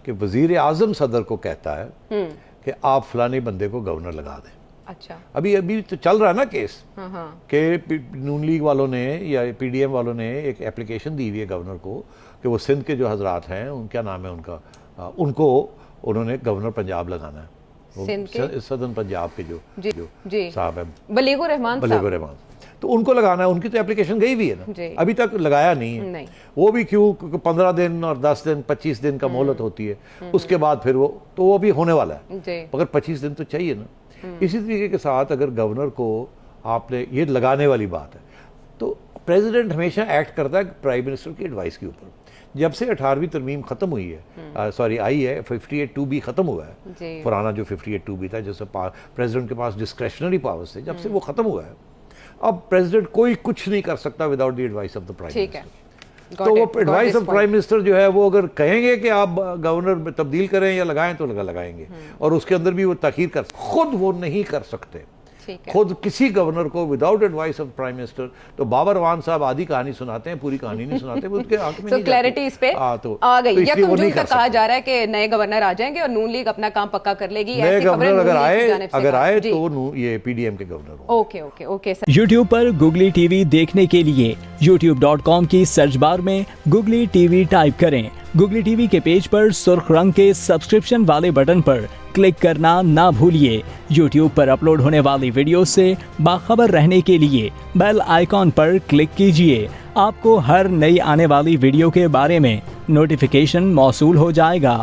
कि वजीर आजम सदर को कहता है कि आप फलाने बंदे को गवर्नर लगा दें। अच्छा, अभी अभी तो चल रहा है ना केस हाँ। कि नून लीग वालों ने या पीडीएम वालों ने एक एप्लीकेशन दी हुई है गवर्नर को कि वो सिंध के जो हजरात हैं, क्या नाम है उनका, उनको उन्होंने गवर्नर पंजाब लगाना है, सिंध के सदर्न पंजाब के जो साहब है बलीगुर रहमान, तो उनको लगाना है। उनकी तो एप्लीकेशन गई हुई है ना, अभी तक लगाया नहीं है। नहीं। वो भी क्यों, 15 दिन और 10 दिन 25 दिन का मोहलत होती है, उसके बाद फिर वो भी होने वाला है, मगर 25 दिन तो चाहिए ना। इसी तरीके के साथ अगर गवर्नर को आपने ये लगाने वाली बात है, तो प्रेसिडेंट हमेशा एक्ट करता है प्राइम मिनिस्टर की एडवाइस के ऊपर। जब से 18वीं तरमीम खत्म हुई है, सॉरी आई है, 58(2)B खत्म हुआ है, पुराना जो 58(2)B था जिससे प्रेसिडेंट के पास डिस्क्रेशनरी पावर्स थे, जब से वो खत्म हुआ है, अब प्रेसिडेंट कोई कुछ नहीं कर सकता without the advice of the prime minister. तो वो एडवाइस ऑफ प्राइम मिनिस्टर जो है, वो अगर कहेंगे कि आप गवर्नर तब्दील करें या लगाएं तो लगाएंगे, और उसके अंदर भी वो ताखीर कर, खुद वो नहीं कर सकते खुद किसी गवर्नर को without advice of prime minister. तो बाबर अवान साहब आधी कहानी सुनाते हैं, पूरी कहानी नहीं सुनाते, वो उसके आंख में नहीं क्लैरिटी इस पे आ गई। या तो जून तक कहा जा रहा है कि नए गवर्नर आ जाएंगे और नून लीग अपना काम पक्का कर लेगी। नए गवर्नर अगर आए तो ये पीडीएम के गवर्नर हो। Okay sir. यूट्यूब पर गूगली टीवी देखने के लिए youtube.com की सर्च बार में गूगली टीवी टाइप करें। गूगली टीवी के पेज पर सुर्ख रंग के सब्सक्रिप्शन वाले बटन पर क्लिक करना ना भूलिए। यूट्यूब पर अपलोड होने वाली वीडियो से बाखबर रहने के लिए बेल आइकॉन पर क्लिक कीजिए। आपको हर नई आने वाली वीडियो के बारे में नोटिफिकेशन मौसूल हो जाएगा।